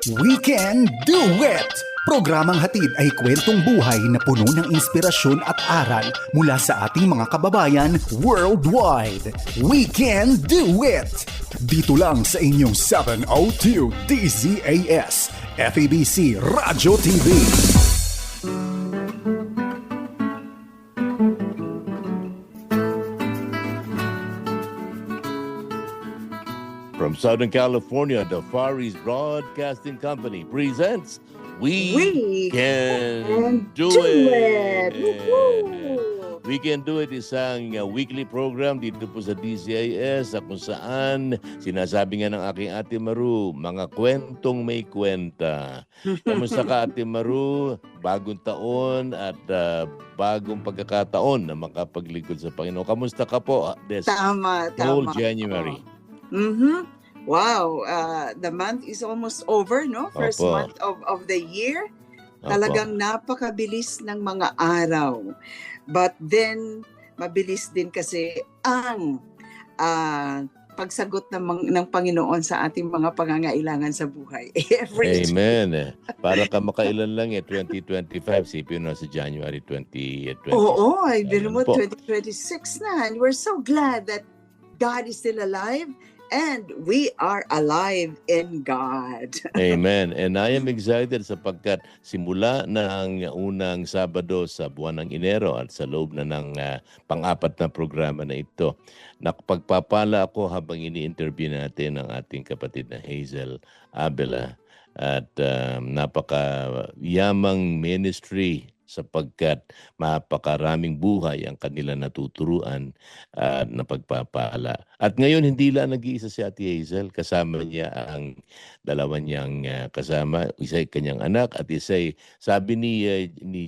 We Can Do It! Programang hatid ay kwentong buhay na puno ng inspirasyon at aral mula sa ating mga kababayan worldwide. We Can Do It! Dito lang sa inyong 702 DZAS, FEBC Radyo TV. From Southern California, the Far East Broadcasting Company presents We Can Do It! Woohoo! We Can Do It, isang weekly program dito po sa DCIS kung saan sinasabi nga ng aking Ate Maru, mga kwentong may kwenta. Kamusta ka, Ate Maru? Bagong taon at bagong pagkakataon na makapaglingkod sa Panginoon. Kamusta ka po this Tama. whole January? Wow, the month is almost over, no? First Opo. month of the year. Opo. Talagang napakabilis ng mga araw. But then, mabilis din kasi ang pagsagot ng Panginoon sa ating mga pangangailangan sa buhay. Every Amen. Para ka makailan lang 2025, sipin na sa January 2020. Oo, ay Ayan biro mo po. 2026 na. And we're so glad that God is still alive and we are alive in God. Amen. And I am excited sapagkat simula na ang unang Sabado sa buwan ng Enero at sa loob na ng pang-apat na programa na ito, nakapagpapala ako habang ini-interview natin ang ating kapatid na Hazel Abela at napaka-yamang ministry sapagkat mapakaraming buhay ang kanila natuturuan at napagpapala. At ngayon, hindi lang nag-iisa si Ate Hazel. Kasama niya ang dalawa niyang kasama. Isa ay kanyang anak at isa ay, sabi ni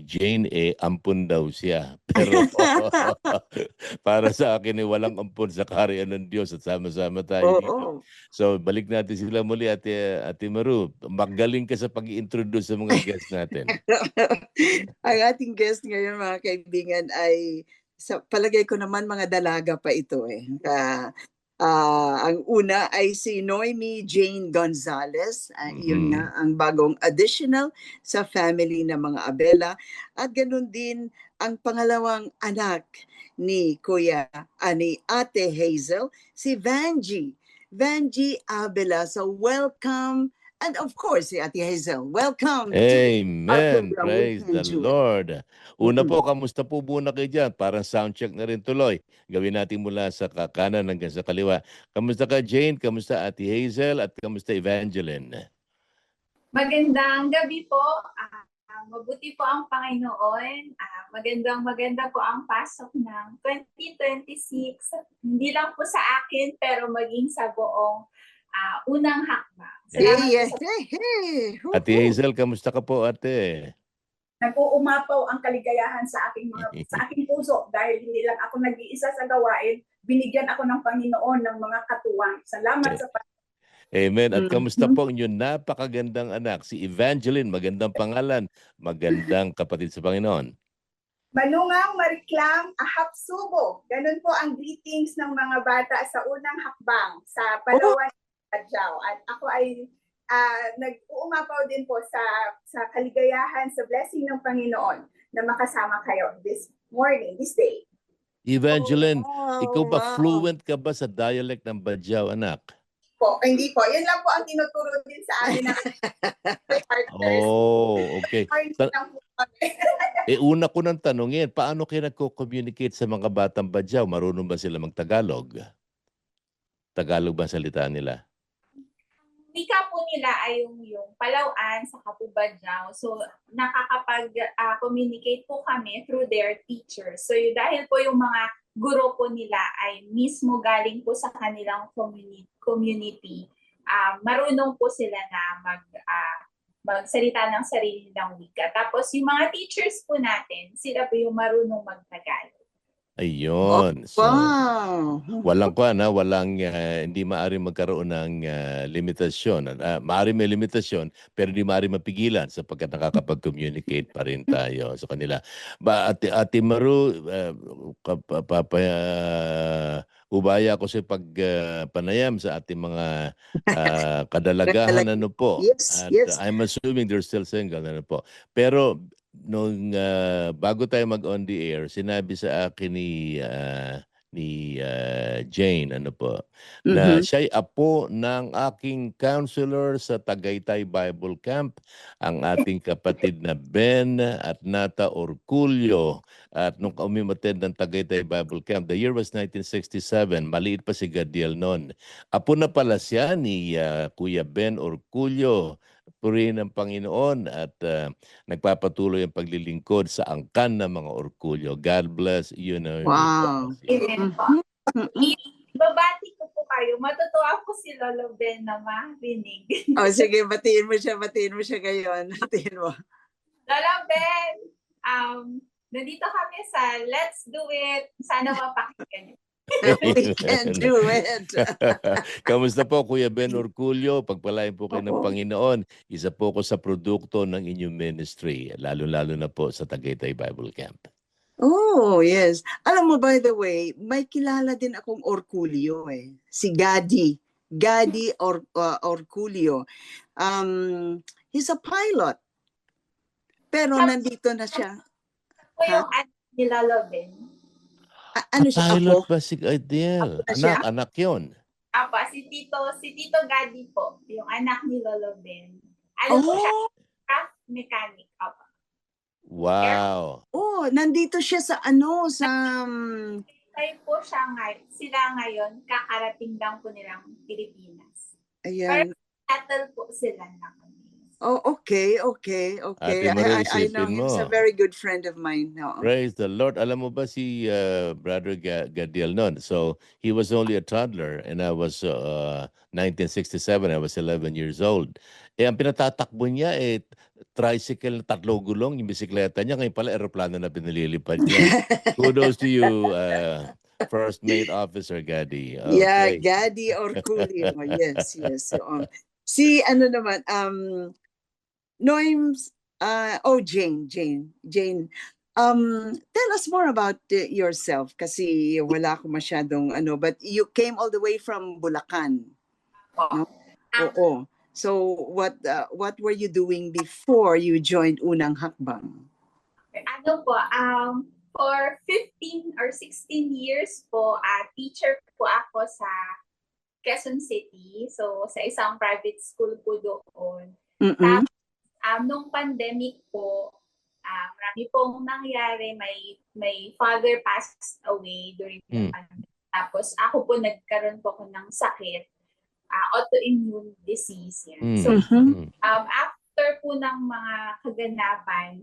Jane, ampun daw siya. Pero para sa akin, walang ampun sa kaharian ng Diyos at sama-sama tayo dito. Oo. So, balik natin sila muli, Ate Maru. Magaling ka sa pag-i-introduce sa mga guests natin. Ang ating guest ngayon, mga kaibigan, ay sa palagay ko naman mga dalaga pa ito eh. Ang una ay si Noemi Jane Gonzalez. Yun nga ang bagong additional sa family ng mga Abela. At ganun din ang pangalawang anak ni ni Ate Hazel, si Vangie Abela. So welcome. And of course, si Ate Hazel, welcome to our Amen. program. Praise We Can the Do It. Lord. Una po, kamusta po muna kayo dyan? Parang soundcheck na rin tuloy. Gawin natin mula sa kanan hanggang sa kaliwa. Kamusta ka, Jane? Kamusta Ate Hazel? At kamusta Evangeline? Magandang gabi po. Mabuti po ang Panginoon. Maganda po ang pasok ng 2026. Hindi lang po sa akin, pero maging sa buong unang hakbang. Salamat po sa Ate Hazel, kamusta ka po, ate? nag-uumapaw ang kaligayahan sa aking puso dahil hindi lang ako nag-iisa sa gawain, binigyan ako ng Panginoon ng mga katuwang. Salamat sa Amen. At kamusta po ang inyong napakagandang anak, si Evangeline, magandang pangalan, magandang kapatid sa Panginoon. Malungang Mariklang Ahap Subo. Ganun po ang greetings ng mga bata sa unang hakbang sa Palawan Badjao. At ako ay nag-uumapaw din po sa kaligayahan, sa blessing ng Panginoon na makasama kayo this morning, this day. Evangeline, ikaw ba wow. fluent ka ba sa dialect ng Badjao, anak? Hindi po. Yun lang po ang tinuturo din sa amin ng partners. Oh, okay. Lang po kami. Una ko nang tanungin, paano kayo nagko-communicate sa mga batang Badjao? Marunong ba sila mag-Tagalog? Tagalog ba ang salita nila? wika po nila ay yung Palawan sa Badjao. So nakakapag-communicate po kami through their teachers. So dahil po yung mga guro po nila ay mismo galing po sa kanilang community, marunong po sila na magsalita ng sarili nilang wika. Tapos yung mga teachers po natin, sila po yung marunong mag-Tagalog. Ayun. So, Wow. walang hindi maaring magkaroon ng limitasyon. Maaring may limitasyon pero hindi maaring mapigilan sapagkat nakakapag-communicate pa rin tayo sa kanila. Ate Maru, ubaya ko sa pagpanayam sa ating mga kadalagahan, ano po. Yes, At yes. I'm assuming they're still single, ano po. Pero nung bago tayo mag-on the air, sinabi sa akin ni Jane, ano po, na Mhm. siya'y apo ng aking counselor sa Tagaytay Bible Camp, ang ating kapatid na Ben at Nata Orculio. At nung umimattend ng Tagaytay Bible Camp, the year was 1967, maliit pa si Gadiel noon. Apo na pala siya ni Kuya Ben Orculio. Purihin ng Panginoon at nagpapatuloy ang paglilingkod sa angkan ng mga Orculio. God bless you. Wow. Amen po. Mhm. Ibabati ko po kayo. Matutuwa po si Lolo Ben na marinig. Oh, sige, batiin mo siya ngayon. Batiin mo. Lolo Ben, nandito kami sa Let's Do It. Sana mapakinggan niyo. We can do it. Kamusta po, Kuya Ben Orculio? Pagpalain po kayo ng Oo. Panginoon. Isa po ko sa produkto ng inyong ministry, lalo-lalo na po sa Tagaytay Bible Camp. Oh, yes. Alam mo, by the way, may kilala din akong Orculio eh. Si Gadi. Orculio. He's a pilot. Pero nandito na siya. Po yung anak ni Lolo Ben. Ano siya, Pilot apo? ba si Adele? Apo na siya? Anak yun. Apa, si Tito Gadi po, yung anak ni Lolo Ben. Ano po siya? Oh, Craft mechanic. Apa. Wow. oh, nandito siya sa Tayo po sila ngayon, kakarating lang po nilang Pilipinas. ayan. Settle po sila na kami. Oh, okay. Ate Marie, I know isipin him. He's a mo. very good friend of mine. No? Praise the Lord. Alam mo ba si Brother Gadiel noon? So, he was only a toddler and I was 1967. I was 11 years old. Ang pinatatakbo niya tricycle na 3 gulong, yung bisikleta niya. Ngayon pala, aeroplano na pinalilipad niya. Kudos to you, First Mate Officer Gadi. Yeah, Okay. Gadi Orculio. Yes. Si ano naman, Noims, Jane. Tell us more about yourself kasi wala ako masyadong but you came all the way from Bulacan. No? Oo. So what were you doing before you joined Unang Hakbang? Ano po, for 15 or 16 years po, teacher po ako sa Quezon City. So, sa isang private school po doon. Mm-mm. Nung pandemic po, marami pong nangyari. May father passed away during the pandemic. Tapos, ako po nagkaroon po ako ng sakit. Autoimmune disease. Yan. So, after po ng mga kaganapan,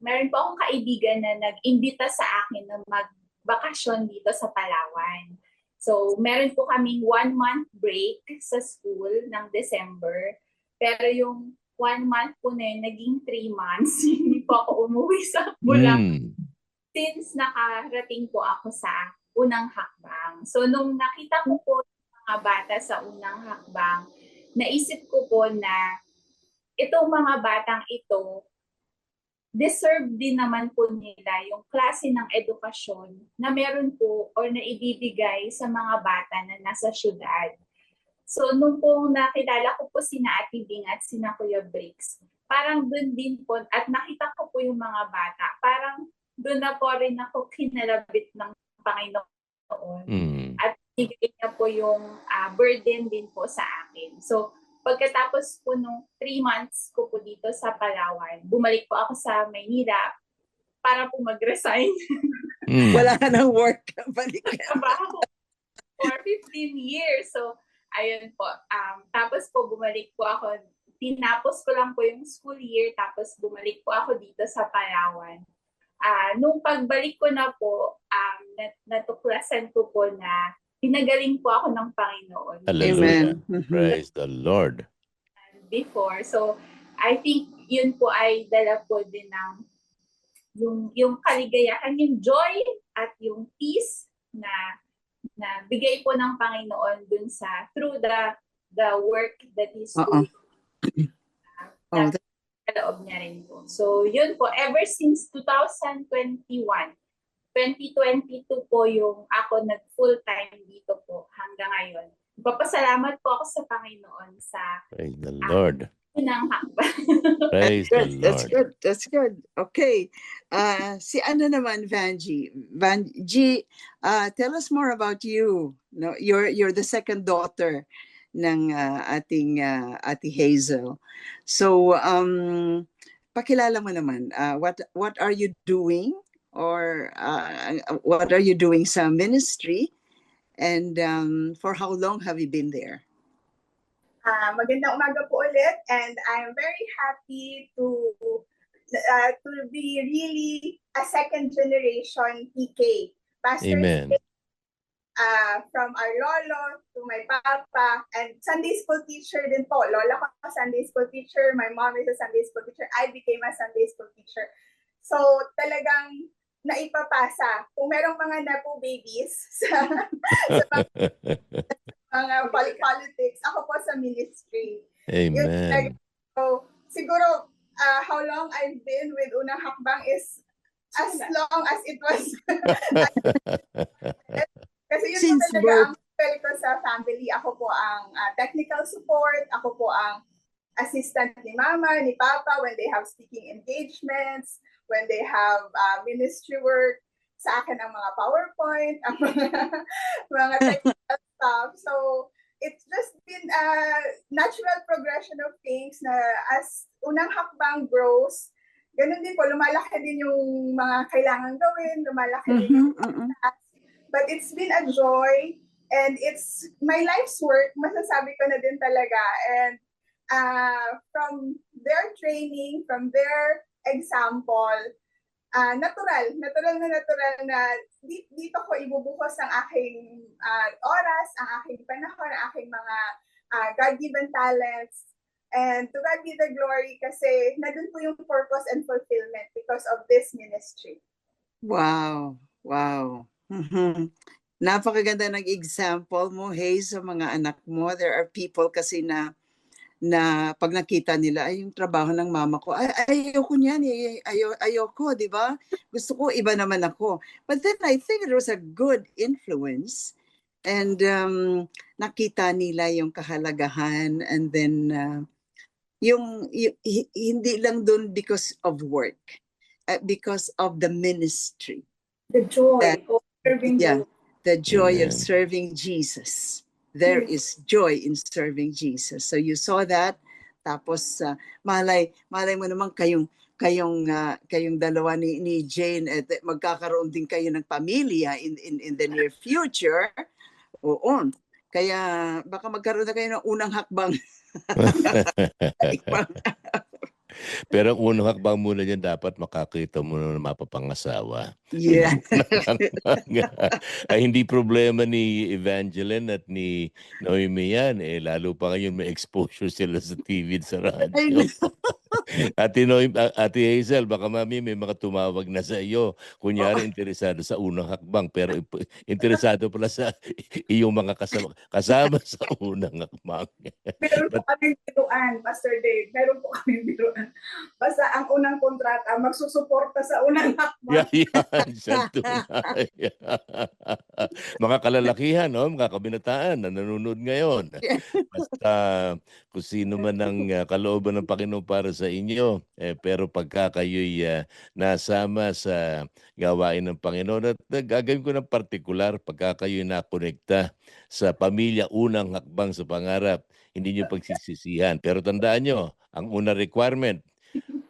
meron po akong kaibigan na nag-imbita sa akin na magbakasyon dito sa Palawan. So, meron po kaming 1-month break sa school ng December. Pero yung 1 month po na yun, naging 3 months. Hindi po ako umuwi sa Bulacan. Since nakarating po ako sa Unang Hakbang. So, nung nakita ko po mga bata sa Unang Hakbang, naisip ko po na itong mga batang ito, deserve din naman po nila yung klase ng edukasyon na meron po or na ibibigay sa mga bata na nasa syudad. So, nung po nakilala ko po sina Ate Bing at sina Kuya Briggs, parang dun din po, at nakita ko po yung mga bata, parang dun na po rin ako kinalabit ng Panginoon. At bigay niya po yung burden din po sa akin. So, pagkatapos po nung 3 months ko po dito sa Palawan, bumalik po ako sa Maynila para po mag-resign. Wala ka ng work. Balik ka. Trabaho for 15 years. So, ayun po. Tapos po bumalik po ako. Tinapos ko lang po yung school year. Tapos bumalik po ako dito sa Palawan. Nung pagbalik ko na po, natuklasan ko po na pinagaling po ako ng Panginoon. Hallelujah. Amen. Praise the Lord. Before. So, I think yun po ay dala po din ng yung kaligayahan, yung joy at yung peace na bigay po ng Panginoon dun sa through the work that He's Oo. doing Oh, na sa loob niya rin po. So yun po, ever since 2022 po yung ako nag full-time dito po hanggang ngayon. Papasalamat po ako sa Panginoon sa Praise the Lord. unang hakbang. Praise the good. That's Lord. good. That's good. Okay. Si ano naman, Vanji? Vanji, tell us more about you. No, you're the second daughter ng ating Ate Hazel. So, pakilala mo naman. What are you doing? Or what are you doing sa ministry? And for how long have you been there? Magandang umaga po ulit, and I'm very happy to be really a second generation PK. Pastor Amen. from our lolo to my papa, and Sunday school teacher din po. Lola ko Sunday school teacher, my mom is a Sunday school teacher, I became a Sunday school teacher. So talagang naipapasa. Kung merong mga nepo babies sa mga politics, ako po sa ministry. Amen. So, siguro, how long I've been with Unang Hakbang is as long as it was. Kasi yun Since po talaga birth. ang papel ko sa family. Ako po ang technical support. Ako po ang assistant ni mama, ni papa when they have speaking engagements, when they have ministry work. Sa akin ang mga PowerPoint, ang mga technical stuff. So, it's just been a natural progression of things na as Unang Hakbang grows, ganun din po, lumalaki din yung mga kailangan gawin, lumalaki din yung tasks. But it's been a joy, and it's my life's work, masasabi ko na din talaga. And from their training, from their example, natural na dito ko ibubuhos ang aking oras, ang aking panahon, ang aking mga God-given talents. And to God be the glory kasi nandun po yung purpose and fulfillment because of this ministry. Wow. Wow. Napakaganda ng example mo, Hayes, sa mga anak mo. There are people kasi na pag nakita nila, ay, yung trabaho ng mama ko, ayoko niyan, ayoko, di ba? Gusto ko, iba naman ako. But then I think it was a good influence. And nakita nila yung kahalagahan, and then hindi lang dun because of work, because of the ministry. The joy That- of serving Yeah, the joy of Amen. serving Jesus. There is joy in serving Jesus. So you saw that. Tapos malay mo naman kayong dalawa ni Jane, magkakaroon din kayo ng pamilya in the near future. Oo. Kaya baka magkaroon na kayo ng unang hakbang. Pero ang unang hakbang muna dyan, dapat makakita mo na mapapangasawa. Yeah. Ay, hindi problema ni Evangeline at ni Noemi yan. Lalo pa ngayon may exposure sila sa TV at sa I radyo. know. Ate Hazel, baka mami may mga tumawag na sa iyo. Kunyari, interesado sa unang hakbang, pero interesado pala sa iyong mga kasama sa unang hakbang. Meron po kaming biruan, Pastor Dave. Meron po kaming biruan. Basta ang unang kontrata, magsusuporta sa unang hakbang. Yan, siya tunay. Mga kalalakihan, no? Mga kabinataan na nanonood ngayon. Basta kung sino man ang kalooban ng Panginoon para sa inyo, pero pagka kayo'y nasama sa gawain ng Panginoon, at gagawin ko ng partikular, pagka kayo'y nakonekta sa pamilya, unang hakbang sa pangarap, hindi nyo pagsisisihan. Pero tandaan nyo, ang unang requirement,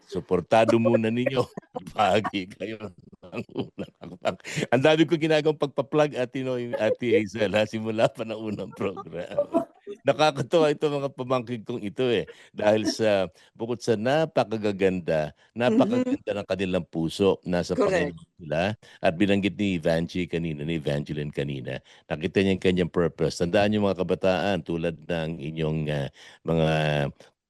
suportado muna ninyo. Bahagi kayo ng unang hakbang. Ang dami ko ginagawang pagpa-plug at Ate Hazel, simula pa ng unang program. Nakakatuwa ito mga pamangkin kong ito dahil sa bukod sa napakaganda ng kanilang puso, nasa Correct. Panginoon sila, at binanggit ni Evangeline kanina, nakita niya yung kanyang purpose. Tandaan niyo mga kabataan, tulad ng inyong mga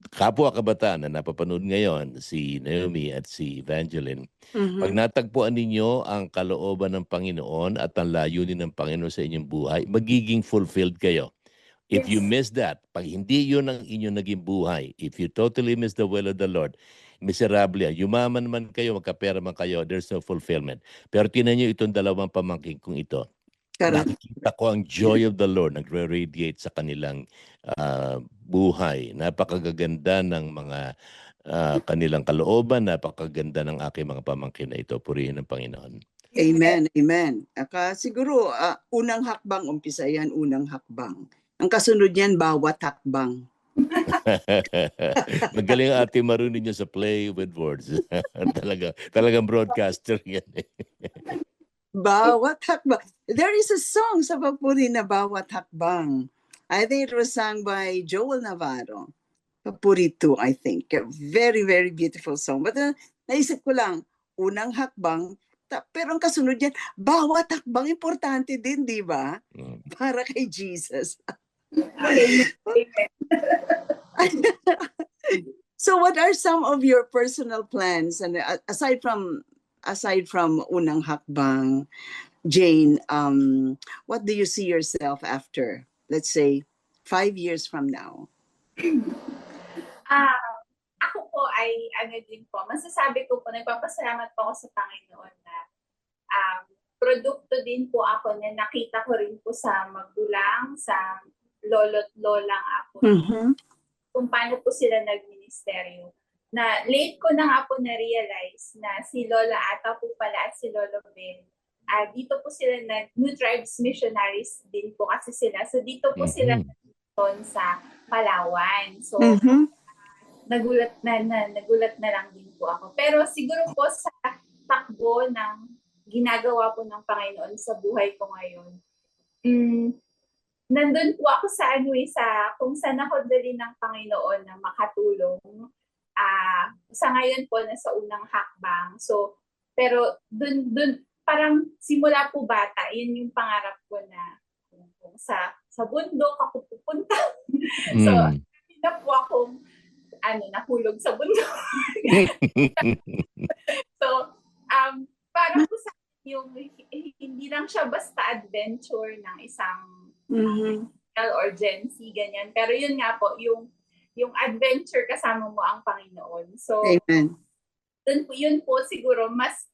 kapwa kabataan na napapanood ngayon, si Naomi at si Evangeline, pag Mhm. natagpuan ninyo ang kalooban ng Panginoon at ang layunin ng Panginoon sa inyong buhay, magiging fulfilled kayo. If you Yes. miss that, pag hindi yun ang inyong naging buhay, if you totally miss the will of the Lord, miserable yan. Yumaman man kayo, magkapera man kayo, there's no fulfillment. Pero tinan nyo itong dalawang pamangkin kong ito. Correct. Nakikita ko ang joy of the Lord nagre-radiate sa kanilang buhay. Napakaganda ng mga kanilang kalooban, napakaganda ng aking mga pamangkin na ito. Purihin ng Panginoon. Amen, amen. Siguro, unang hakbang, umpisa yan, unang hakbang. Ang kasunod niyan, bawat hakbang. Magaling ang Ate Maru ninyo sa play with words. Talagang broadcaster yan. Bawat hakbang. There is a song sa Papuri na Bawat Hakbang. I think it was sung by Joel Navarro. Papuri 2, I think. A very, very beautiful song. But naisip ko lang, unang hakbang, pero ang kasunod yan, bawat hakbang importante din, di ba? Para kay Jesus. So what are some of your personal plans? And aside from unang hakbang, Jane, what do you see yourself after, let's say, 5 years from now? Ako po ay din po, masasabi ko po, nagpapasalamat po ako sa Panginoon na produkto din po ako na nakita ko rin po sa magulang, sa lolo't lolang ako, kung paano po sila nagministeryo. Na late ko na nga po na-realize na si Lola Ata po pala at si Lolo Ben, dito po sila New Tribes Missionaries din po kasi sila. So dito po sila sa Palawan. So nagulat na lang din po ako. Pero siguro po sa takbo ng ginagawa po ng Panginoon sa buhay ko ngayon, nandun po ako sa kung saan ako dali ng Panginoon na makatulong. Sa ngayon po, nasa unang hakbang. So, pero dun parang simula po bata, yun yung pangarap ko na kung sa bundok ako pupunta. So, hindi na po akong nahulog sa bundok. So, parang po sa yung hindi lang siya basta adventure ng isang or Gen Z, ganyan. Pero yun nga po, yung adventure kasama mo ang Panginoon. So, Amen. Yun po siguro mas,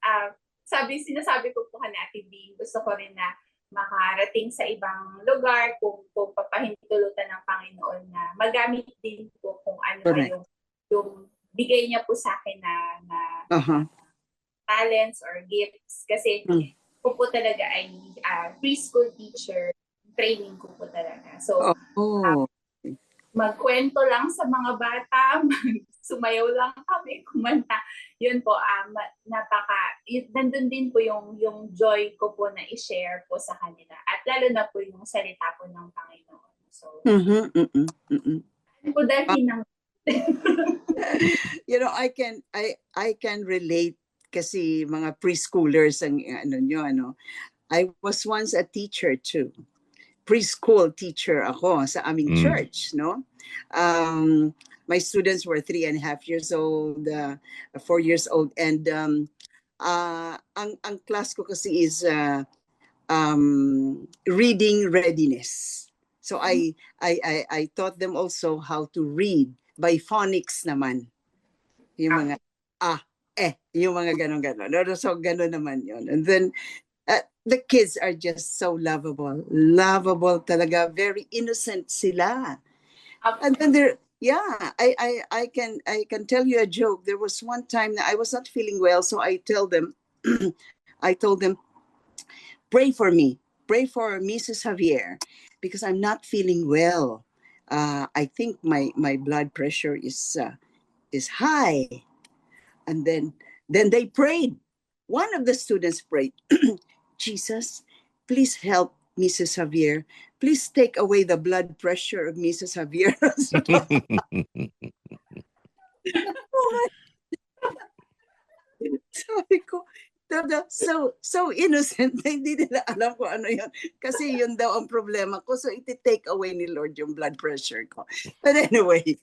sinasabi ko po Ate Bing, gusto ko rin na makarating sa ibang lugar kung papahintulutan ng Panginoon na magamit din po kung ano yung bigay niya po sa akin na talents or gifts. Kasi ko po talaga ay preschool teacher, training ko po talaga. So, magkwento lang sa mga bata, sumayaw lang kami, kumanta. Yun po, nandun din po yung joy ko po na i-share po sa kanila. At lalo na po yung salita po ng Panginoon. So, po dahil ng... You know, I can relate kasi mga preschoolers ang I was once a teacher too. Preschool teacher ako sa aming church, no? My students were 3.5 years old, 4 years old, and ang class ko kasi is reading readiness. So I taught them also how to read by phonics naman. Yung mga yung mga ganon. So ganon naman yun. And then the kids are just so lovable talaga, very innocent sila. And then I can tell you a joke. There was one time that I was not feeling well, so I told them pray for me, pray for Mrs. Javier because I'm not feeling well. I think my blood pressure is high. And then they prayed. One of the students prayed, Jesus, please help Mrs. Javier. Please take away the blood pressure of Mrs. Javier. Sabi ko, So innocent na hindi nila alam kung ano yun. Kasi yun daw ang problema ko. So iti-take away ni Lord yung blood pressure ko. But anyway.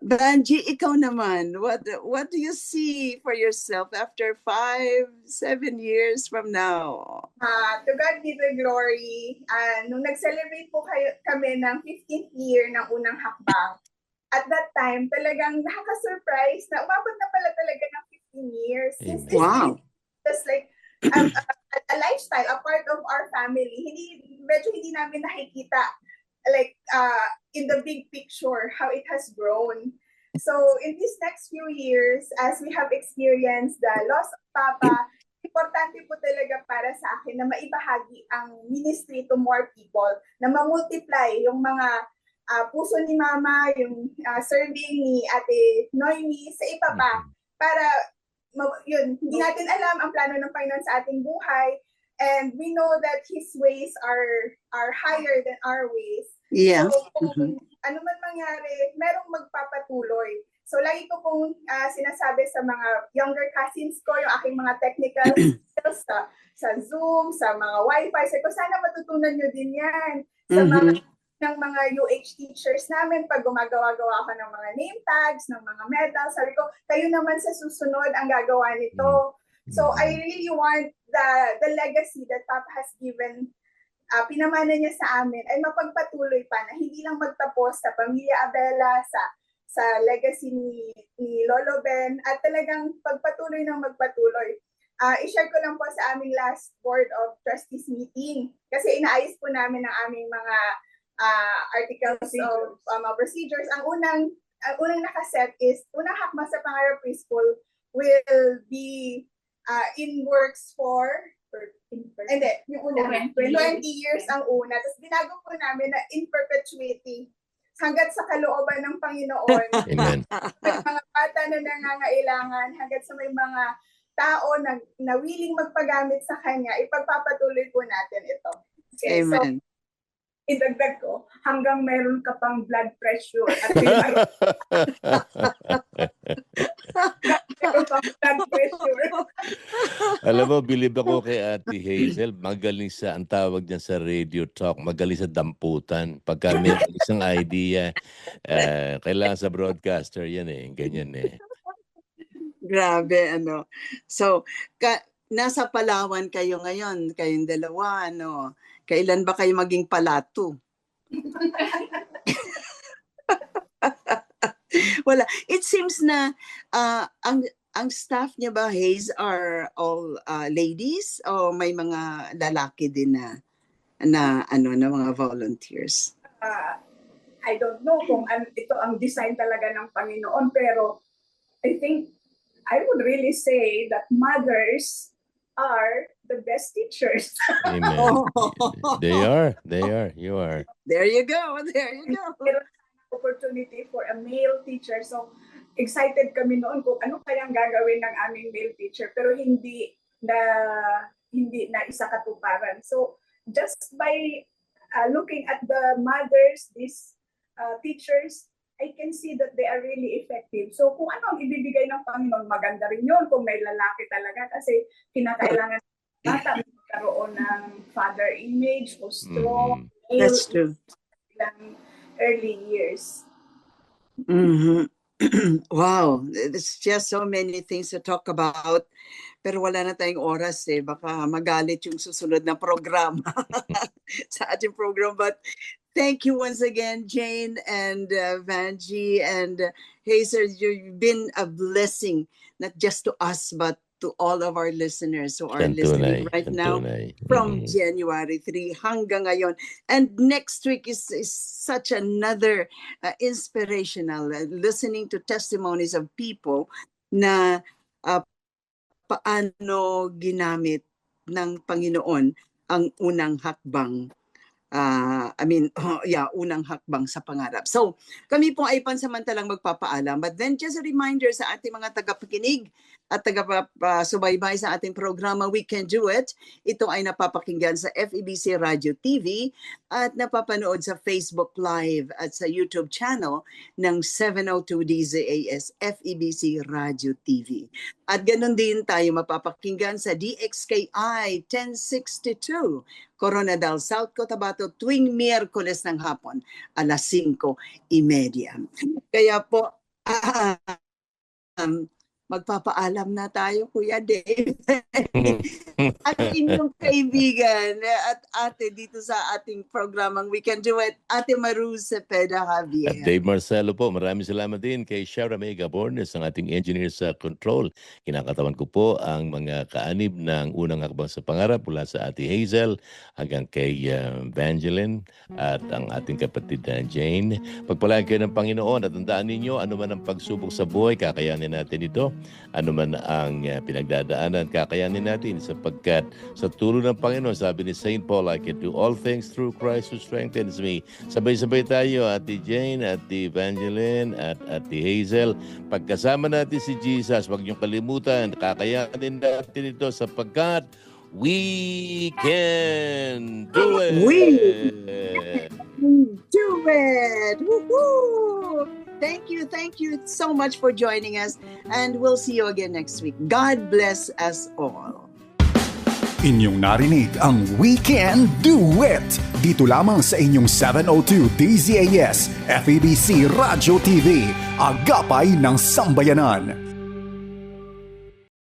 Banji, ikaw naman, what do you see for yourself after 5, 7 years from now? To God be the glory. Nung nag-celebrate po kami ng 15th year ng unang hakbang, at that time, talagang nakaka-surprise na umabot na pala talaga ng 15 years. Since this Wow. is just like a lifestyle, a part of our family. Medyo hindi namin nakikita like in the big picture how it has grown. So in these next few years, as we have experienced the loss of Papa, importante po talaga para sa akin na maibahagi ang ministry to more people, na ma-multiply yung mga puso ni Mama, yung serving ni Ate Noemi sa iba pa, para yun, hindi natin alam ang plano ng Panginoon sa ating buhay, and we know that His ways are higher than our ways. Yeah. So kung ano man mangyari, merong magpapatuloy. So lagi ko pong sinasabi sa mga younger cousins ko, yung aking mga technical skills sa Zoom, sa mga Wi-Fi, sabi ko, sana matutunan nyo din yan. Sa mga UH teachers namin, pag gumagawa-gawa ko ng mga name tags, ng mga medals, sabi ko, kayo naman sa susunod ang gagawa nito. So I really want the legacy that Papa has given, pinamana niya sa amin, ay mapagpatuloy pa, na hindi lang magtapos sa Pamilya Abela, sa legacy ni Lolo Ben, at talagang pagpatuloy ng magpatuloy. I-share ko lang po sa aming last Board of Trustees meeting, kasi inaayos po namin ang aming mga articles of procedures. Ang unang nakaset is, unang hakbang sa Pangarap Preschool will be in works for, hindi, yung una, 20 years ang una. Tapos binago po namin na in perpetuity, hanggat sa kalooban ng Panginoon. Amen. May mga bata na nangangailangan, hanggat sa may mga tao na willing magpagamit sa Kanya, ipagpapatuloy po natin ito. Okay, Amen. so, idagdag ko, hanggang meron ka pang blood pressure at meron pang blood pressure. Alam mo, believe ako kay Ate Hazel, magaling ang tawag niya sa radio talk, magaling sa damputan. Pagka may isang idea, kailangan sa broadcaster yan ganyan Grabe, ano. So, nasa Palawan kayo ngayon, kayong dalawa, ano. Kailan ba kayo maging palatu? Wala. It seems na ang staff niya ba, Hayes, are all ladies o may mga lalaki din na mga volunteers? I don't know kung ito ang design talaga ng Panginoon, pero I think I would really say that mothers are the best teachers. Amen. They are. You are. There you go. Opportunity for a male teacher. So, excited kami noon kung ano kayang gagawin ng aming male teacher, pero hindi na isa katuparan. So, just by looking at the mothers, these teachers, I can see that they are really effective. So, kung ano ang ibibigay ng Panginoon, maganda rin yun kung may lalaki talaga, kasi kinakailangan bata magkaroon ng father image o strong male. That's true. Early years. Wow, there's just so many things to talk about. Pero wala na tayong oras baka magalit yung susunod na programa sa ating program. But thank you once again, Jane and Vanji and Hazer. You've been a blessing, not just to us, but to all of our listeners who are listening right now from January 3 hanggang ngayon. And next week is such another inspirational, listening to testimonies of people na paano ginamit ng Panginoon ang unang hakbang unang hakbang sa pangarap. So, kami po ay pansamantalang magpapaalam. But then, just a reminder sa ating mga tagapakinig at tagapasubaybay sa ating programa, We Can Do It. Ito ay napapakinggan sa FEBC Radio TV at napapanood sa Facebook Live at sa YouTube channel ng 702 DZAS FEBC Radio TV. At ganun din tayo mapapakinggan sa DXKI 1062 Coronadal, South Cotabato tuwing Miyerkules ng hapon, alas 5:30. Kaya po, magpapaalam na tayo, Kuya Dave. At inyong kaibigan at ate dito sa ating programang We Can Do It, Ate Maru Cepeda At Javier. Dave Marcelo po, maraming salamat din kay Shara Mega Bornes, ang ating engineer sa control. Kinakatawan ko po ang mga kaanib ng unang hakbang sa pangarap mula sa Ate Hazel hanggang kay Evangeline at ang ating kapatid na Jane. Pagpalain kayo ng Panginoon at tandaan ninyo, ano man ang pagsubok sa buhay, kakayanin natin ito. Ano man ang pinagdadaanan, kakayanin natin sapagkat sa tulong ng Panginoon, sabi ni St. Paul, I can do all things through Christ who strengthens me. Sabay-sabay tayo, Ate Jane, Ate Evangeline, at Ate Hazel. Pagkasama natin si Jesus, huwag niyong kalimutan, kakayanin natin ito sapagkat we can do it! Do it! Woohoo! Thank you so much for joining us, and we'll see you again next week. God bless us all. Inyong narinig ang We Can Do It! Dito lamang sa inyong 702 DZAS FEBC Radio TV, Agapay ng Sambayanan.